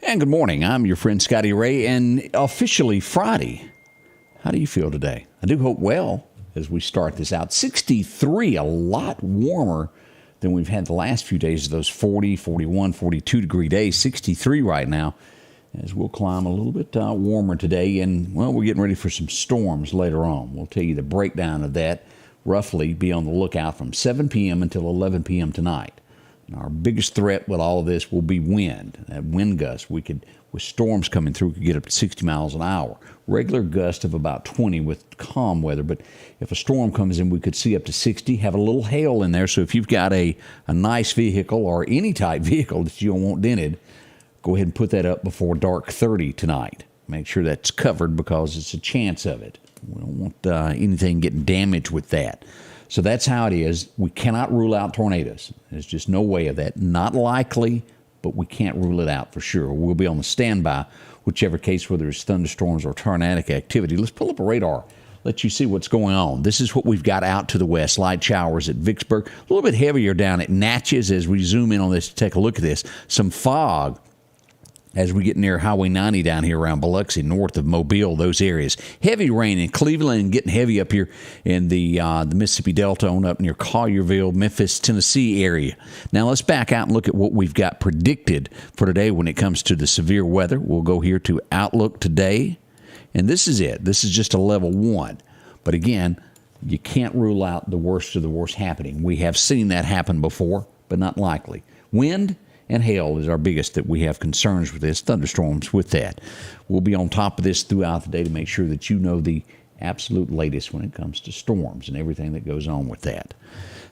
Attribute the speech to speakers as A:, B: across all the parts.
A: And good morning. I'm your friend Scotty Ray, and officially Friday. How do you feel today? I do hope well as we start this out. 63, a lot warmer than we've had the last few days of those 40, 41, 42 degree days. 63 right now as we'll climb a little bit warmer today. And, well, we're getting ready for some storms later on. We'll tell you the breakdown of that. Roughly be on the lookout from 7 p.m. until 11 p.m. tonight. And our biggest threat with all of this will be wind. That wind gust, with storms coming through, could get up to 60 miles an hour. Regular gust of about 20 with calm weather. But if a storm comes in, we could see up to 60. Have a little hail in there. So if you've got a nice vehicle or any type vehicle that you don't want dented, go ahead and put that up before dark 30 tonight. Make sure that's covered because it's a chance of it. We don't want anything getting damaged with that. So that's how it is. We cannot rule out tornadoes. There's just no way of that. Not likely, but we can't rule it out for sure. We'll be on the standby, whichever case, whether it's thunderstorms or tornadic activity. Let's pull up a radar, let you see what's going on. This is what we've got out to the west. Light showers at Vicksburg. A little bit heavier down at Natchez as we zoom in on this to take a look at this. Some fog as we get near Highway 90 down here around Biloxi, north of Mobile, those areas. Heavy rain in Cleveland and getting heavy up here in the Mississippi Delta on up near Collierville, Memphis, Tennessee area. Now let's back out and look at what we've got predicted for today when it comes to the severe weather. We'll go here to Outlook today, and this is it. This is just a level 1. But again, you can't rule out the worst of the worst happening. We have seen that happen before, but not likely. Wind and hail is our biggest that we have concerns with this, thunderstorms with that. We'll be on top of this throughout the day to make sure that you know the absolute latest when it comes to storms and everything that goes on with that.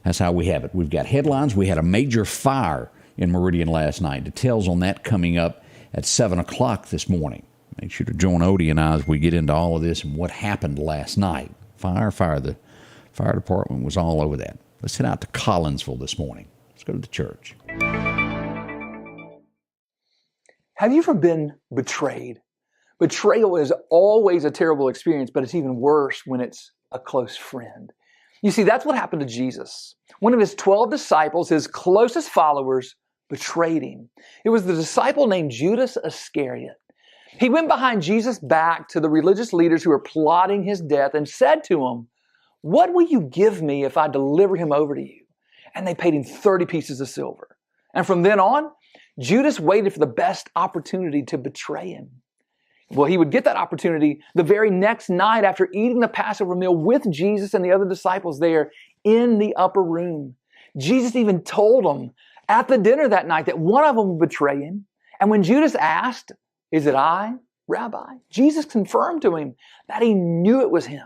A: That's how we have it. We've got headlines. We had a major fire in Meridian last night. Details on that coming up at 7 o'clock this morning. Make sure to join Odie and I as we get into all of this and what happened last night. Fire. The fire department was all over that. Let's head out to Collinsville this morning. Let's go to the church.
B: Have you ever been betrayed? Betrayal is always a terrible experience, but it's even worse when it's a close friend. You see, that's what happened to Jesus. One of his 12 disciples, his closest followers, betrayed him. It was the disciple named Judas Iscariot. He went behind Jesus' back to the religious leaders who were plotting his death and said to them, "What will you give me if I deliver him over to you?" And they paid him 30 pieces of silver. And from then on, Judas waited for the best opportunity to betray him. Well, he would get that opportunity the very next night after eating the Passover meal with Jesus and the other disciples there in the upper room. Jesus even told them at the dinner that night that one of them would betray him. And when Judas asked, "Is it I, Rabbi?" Jesus confirmed to him that he knew it was him.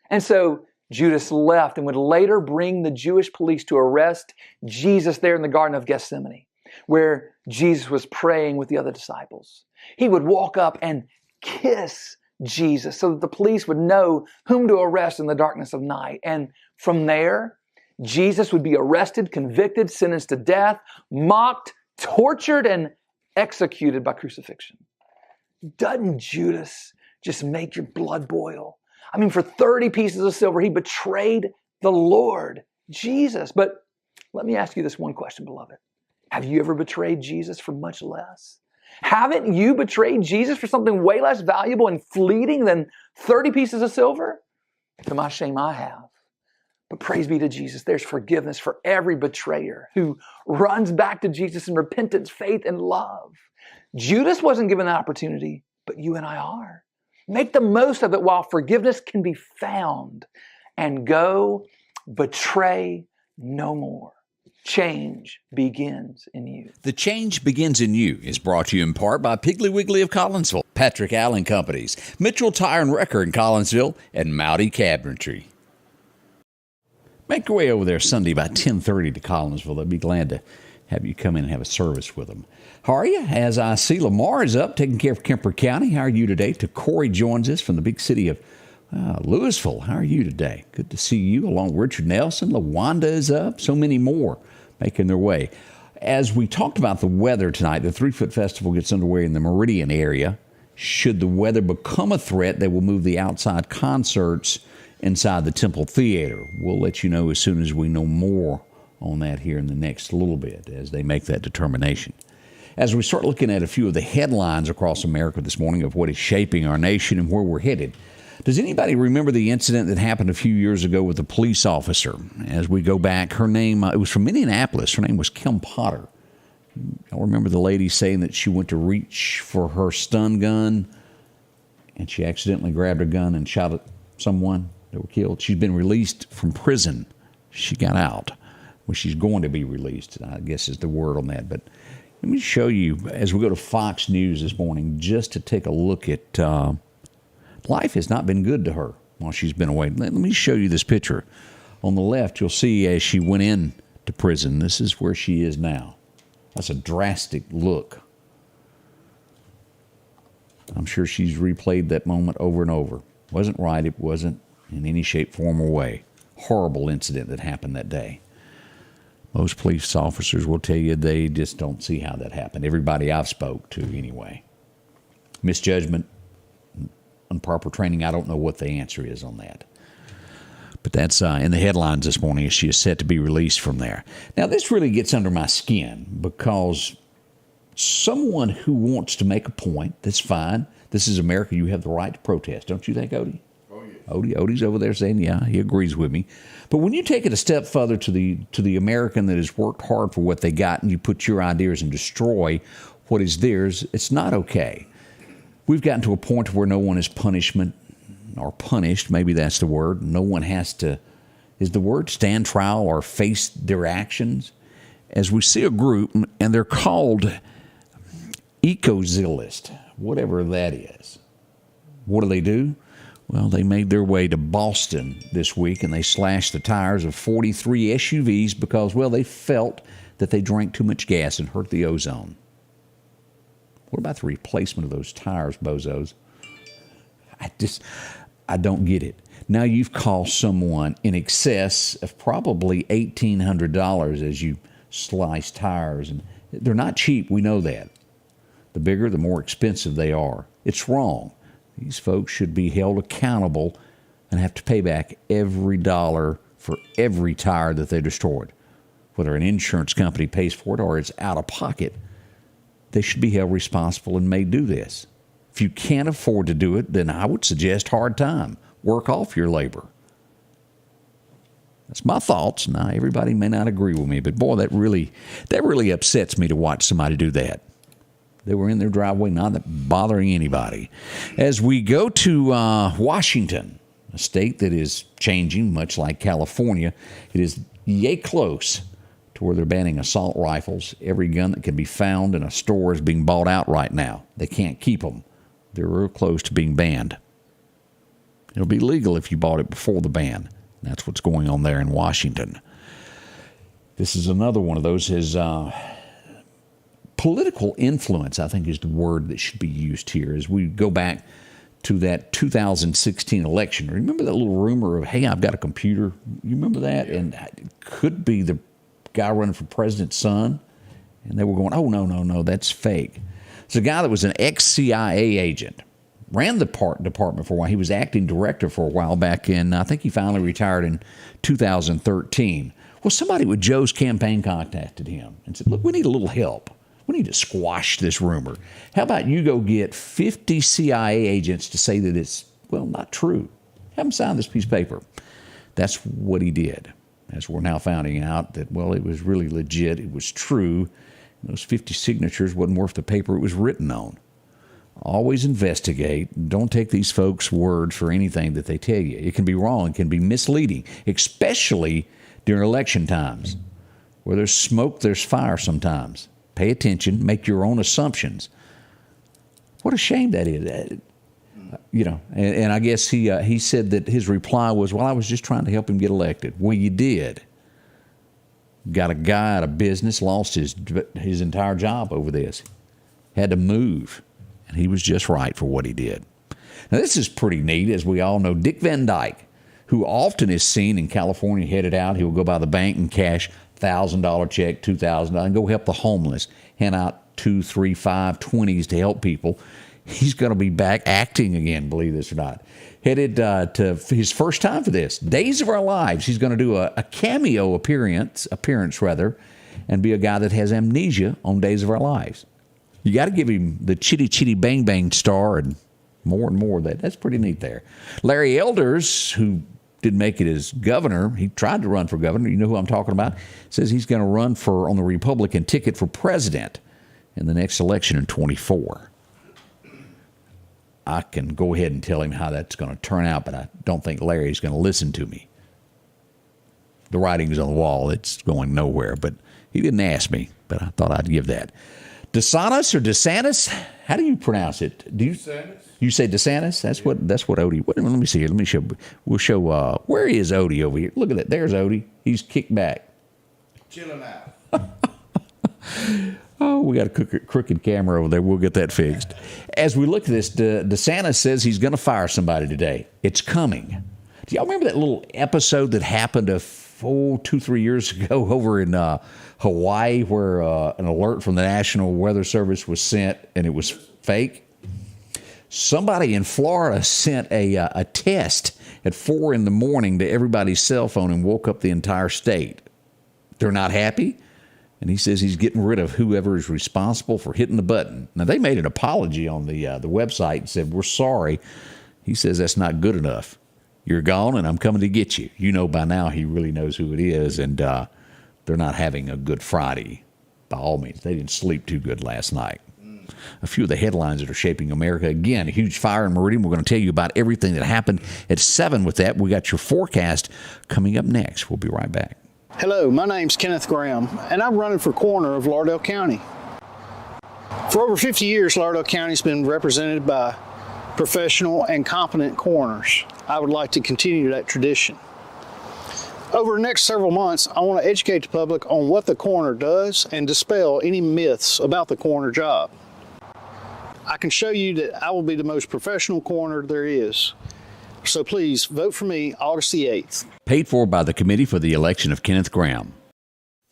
B: And so Judas left and would later bring the Jewish police to arrest Jesus there in the Garden of Gethsemane, where Jesus was praying with the other disciples. He would walk up and kiss Jesus so that the police would know whom to arrest in the darkness of night. And from there, Jesus would be arrested, convicted, sentenced to death, mocked, tortured, and executed by crucifixion. Doesn't Judas just make your blood boil? I mean, for 30 pieces of silver, he betrayed the Lord, Jesus. But let me ask you this one question, beloved. Have you ever betrayed Jesus for much less? Haven't you betrayed Jesus for something way less valuable and fleeting than 30 pieces of silver? To my shame, I have. But praise be to Jesus, there's forgiveness for every betrayer who runs back to Jesus in repentance, faith, and love. Judas wasn't given that opportunity, but you and I are. Make the most of it while forgiveness can be found, and go betray no more. Change begins in you.
A: The Change Begins in You is brought to you in part by Piggly Wiggly of Collinsville, Patrick Allen Companies, Mitchell Tire and Wrecker in Collinsville, and Mowdy Cabinetry. Make your way over there Sunday by 10:30 to Collinsville. They'd be glad to have you come in and have a service with them. How are you? As I see Lamar is up, taking care of Kemper County. How are you today? Corey joins us from the big city of Louisville. How are you today? Good to see you, along with Richard Nelson. LaWanda is up. So many more making their way. As we talked about the weather tonight, the 3-Foot Festival gets underway in the Meridian area. Should the weather become a threat, they will move the outside concerts inside the Temple Theater. We'll let you know as soon as we know more on that here in the next little bit as they make that determination. as we start looking at a few of the headlines across America this morning of what is shaping our nation and where we're headed. Does anybody remember the incident that happened a few years ago with a police officer? As we go back, her name, it was from Indianapolis. Her name was Kim Potter. I remember the lady saying that she went to reach for her stun gun and she accidentally grabbed her gun and shot at someone that were killed. She's been released from prison. She got out. Well, she's going to be released, I guess is the word on that. But let me show you, as we go to Fox News this morning, just to take a look at life has not been good to her while she's been away. Let me show you this picture. On the left, you'll see as she went in to prison, this is where she is now. That's a drastic look. I'm sure she's replayed that moment over and over. Wasn't right. It wasn't in any shape, form, or way. Horrible incident that happened that day. Most police officers will tell you they just don't see how that happened. Everybody I've spoke to anyway. Misjudgment, improper training, I don't know what the answer is on that. But that's in the headlines this morning as she is set to be released from there. Now, this really gets under my skin because someone who wants to make a point, that's fine. This is America. You have the right to protest. Don't you think, Odie? Oh, yeah. Odie's over there saying, yeah, he agrees with me. But when you take it a step further to the American that has worked hard for what they got and you put your ideas and destroy what is theirs, it's not okay. We've gotten to a point where no one is punished, maybe that's the word. No one has to, is the word, stand trial or face their actions. As we see a group, and they're called eco-zealist, whatever that is. What do? Well, they made their way to Boston this week, and they slashed the tires of 43 SUVs because, well, they felt that they drank too much gas and hurt the ozone. What about the replacement of those tires, bozos? I don't get it. Now you've cost someone in excess of probably $1,800 as you slice tires. And they're not cheap, we know that. The bigger, the more expensive they are. It's wrong. These folks should be held accountable and have to pay back every dollar for every tire that they destroyed. Whether an insurance company pays for it or it's out of pocket, they should be held responsible and may do this. If you can't afford to do it, then I would suggest hard time. Work off your labor. That's my thoughts. Now, everybody may not agree with me, but boy, that really upsets me to watch somebody do that. They were in their driveway, not bothering anybody. As we go to Washington, a state that is changing, much like California, it is yay close to where they're banning assault rifles. Every gun that can be found in a store is being bought out right now. They can't keep them. They're real close to being banned. It'll be legal if you bought it before the ban. That's what's going on there in Washington. This is another one of those. Political influence, I think, is the word that should be used here as we go back to that 2016 election. Remember that little rumor of, hey, I've got a computer? You remember that? And it could be the guy running for president's son. And they were going, oh, no, that's fake. It's a guy that was an ex-CIA agent. Ran the department for a while. He was acting director for a while back in, I think he finally retired in 2013. Well, somebody with Joe's campaign contacted him and said, look, we need a little help. We need to squash this rumor. How about you go get 50 CIA agents to say that it's, well, not true. Have them sign this piece of paper. That's what he did. As we're now finding out that, well, it was really legit. It was true. And those 50 signatures wasn't worth the paper it was written on. Always investigate. Don't take these folks' words for anything that they tell you. It can be wrong. It can be misleading, especially during election times. Where there's smoke, there's fire sometimes. Pay attention. Make your own assumptions. What a shame that is. And I guess he said that his reply was, well, I was just trying to help him get elected. Well, you did. Got a guy out of business, lost his entire job over this. Had to move. And he was just right for what he did. Now, this is pretty neat. As we all know, Dick Van Dyke, who often is seen in California headed out, he will go by the bank and cash $1,000 check, $2,000, and go help the homeless, hand out 2, 3, 5, 20s to help people. He's going to be back acting again, believe this or not. Headed to his first time for this, Days of Our Lives. He's going to do a cameo appearance, and be a guy that has amnesia on Days of Our Lives. You got to give him the chitty chitty bang bang star and more of that. That's pretty neat there. Larry Elders, who didn't make it as governor, he tried to run for governor. You know who I'm talking about? Says he's going to run on the Republican ticket for president in the next election in 24. I can go ahead and tell him how that's going to turn out, but I don't think Larry's going to listen to me. The writing's on the wall. It's going nowhere, but he didn't ask me, but I thought I'd give that. DeSantis or DeSantis? How do you pronounce it?
C: DeSantis.
A: You say DeSantis? That's what Odie. Let me see here. Let me show. We'll show. Where is Odie over here? Look at that. There's Odie. He's kicked back.
C: Chilling out.
A: Oh, we got a crooked camera over there. We'll get that fixed. As we look at this, DeSantis says he's going to fire somebody today. It's coming. Do y'all remember that little episode that happened 2-3 years ago over in Hawaii where an alert from the National Weather Service was sent and it was fake? Somebody in Florida sent a test at 4 in the morning to everybody's cell phone and woke up the entire state. They're not happy, and he says he's getting rid of whoever is responsible for hitting the button. Now, they made an apology on the website and said, we're sorry. He says that's not good enough. You're gone, and I'm coming to get you. You know by now he really knows who it is, and they're not having a good Friday by all means. They didn't sleep too good last night. A few of the headlines that are shaping America. Again, a huge fire in Meridian. We're going to tell you about everything that happened at 7 with that. We got your forecast coming up next. We'll be right back.
D: Hello, my name's Kenneth Graham, and I'm running for coroner of Lauderdale County. For over 50 years, Lauderdale County's been represented by professional and competent coroners. I would like to continue that tradition. Over the next several months, I want to educate the public on what the coroner does and dispel any myths about the coroner job. I can show you that I will be the most professional coroner there is. So please vote for me August the 8th.
A: Paid for by the Committee for the Election of Kenneth Graham.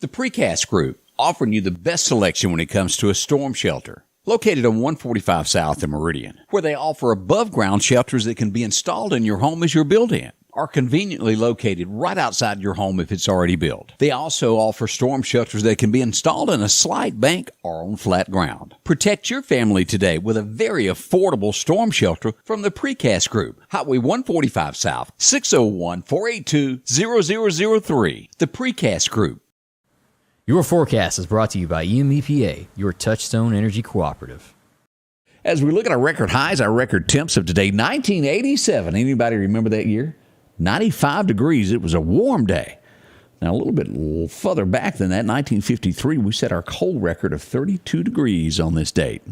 A: The Precast Group, offering you the best selection when it comes to a storm shelter. Located on 145 South in Meridian, where they offer above-ground shelters that can be installed in your home as you're built in, are conveniently located right outside your home if it's already built. They also offer storm shelters that can be installed in a slight bank or on flat ground. Protect your family today with a very affordable storm shelter from the Precast Group. Highway 145 South, 601-482-0003. The Precast Group.
E: Your forecast is brought to you by EMEPA, your Touchstone Energy Cooperative.
A: As we look at our record highs, our record temps of today, 1987. Anybody remember that year? 95 degrees. It was a warm day. Now, a little bit further back than that, 1953, we set our cold record of 32 degrees on this date.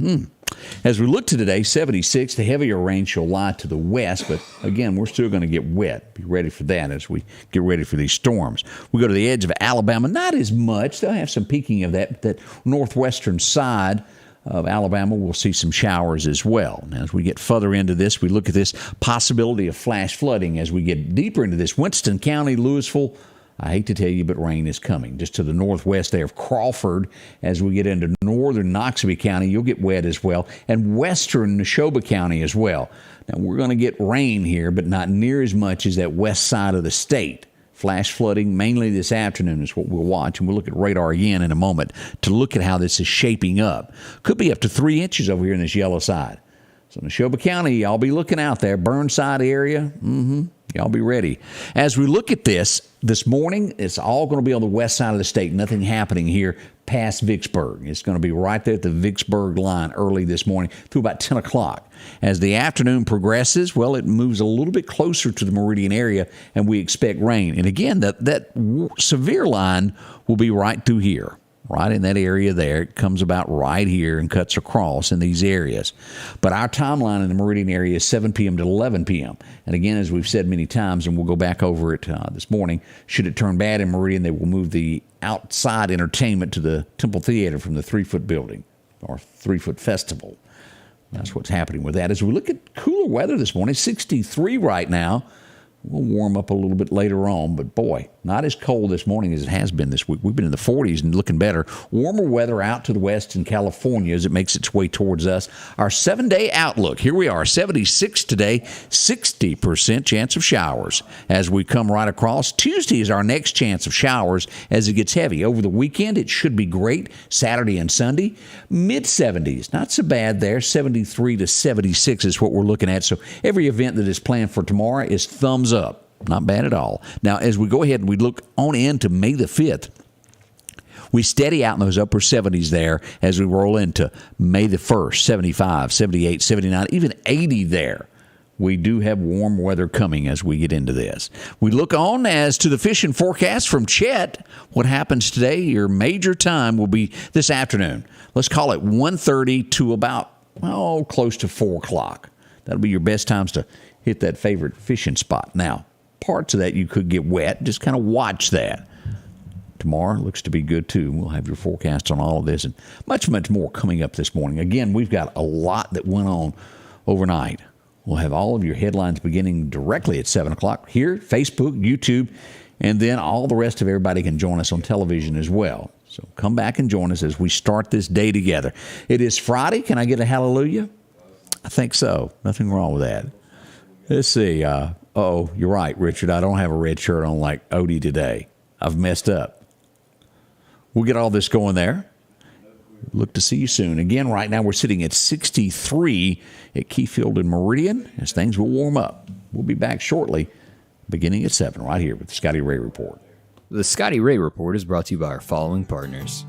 A: As we look to today, 76, the heavier rain shall lie to the west, but again, we're still going to get wet. Be ready for that as we get ready for these storms. We go to the edge of Alabama, not as much. They'll have some peaking of that northwestern side of Alabama, we'll see some showers as well. Now, as we get further into this, we look at this possibility of flash flooding. As we get deeper into this, Winston County, Louisville, I hate to tell you, but rain is coming. Just to the northwest there of Crawford, as we get into northern Noxubee County, you'll get wet as well, and western Neshoba County as well. Now, we're going to get rain here, but not near as much as that west side of the state. Flash flooding mainly this afternoon is what we'll watch, and we'll look at radar again in a moment to look at how this is shaping up. Could be up to 3 inches over here in this yellow side. So Neshoba County, y'all be looking out there. Burnside area, y'all be ready. As we look at this morning, it's all going to be on the west side of the state. Nothing happening here past Vicksburg. It's going to be right there at the Vicksburg line early this morning through about 10 o'clock. As the afternoon progresses, well, it moves a little bit closer to the Meridian area, and we expect rain. And again, that severe line will be right through here. Right in that area there. It comes about right here and cuts across in these areas. But our timeline in the Meridian area is 7 p.m. to 11 p.m. And again, as we've said many times, and we'll go back over it this morning, should it turn bad in Meridian, they will move the outside entertainment to the Temple Theater from the 3-foot building or 3-foot festival. That's what's happening with that. As we look at cooler weather this morning, 63 right now. We'll warm up a little bit later on, but boy, not as cold this morning as it has been this week. We've been in the 40s and looking better. Warmer weather out to the west in California as it makes its way towards us. Our 7-day outlook, here we are, 76 today, 60% chance of showers. As we come right across, Tuesday is our next chance of showers as it gets heavy. Over the weekend, it should be great. Saturday and Sunday, mid-70s. Not so bad there. 73 to 76 is what we're looking at. So every event that is planned for tomorrow is thumbs up. Not bad at all. Now, as we go ahead and we look on into May the 5th, we steady out in those upper 70s there as we roll into May the 1st, 75, 78, 79, even 80 there. We do have warm weather coming as we get into this. We look on as to the fishing forecast from Chet. What happens today? Your major time will be this afternoon. Let's call it 1:30 to about, close to 4 o'clock. That'll be your best times to hit that favorite fishing spot. Now, parts of that you could get wet. Just kind of watch that. Tomorrow looks to be good, too. We'll have your forecast on all of this and much, much more coming up this morning. Again, we've got a lot that went on overnight. We'll have all of your headlines beginning directly at 7 o'clock here, Facebook, YouTube, and then all the rest of everybody can join us on television as well. So come back and join us as we start this day together. It is Friday. Can I get a hallelujah? I think so. Nothing wrong with that. Let's see. You're right, Richard. I don't have a red shirt on like Odie today. I've messed up. We'll get all this going there. Look to see you soon. Again, right now we're sitting at 63 at Keyfield and Meridian as things will warm up. We'll be back shortly, beginning at 7, right here with the Scotty Ray Report.
E: The Scotty Ray Report is brought to you by our following partners: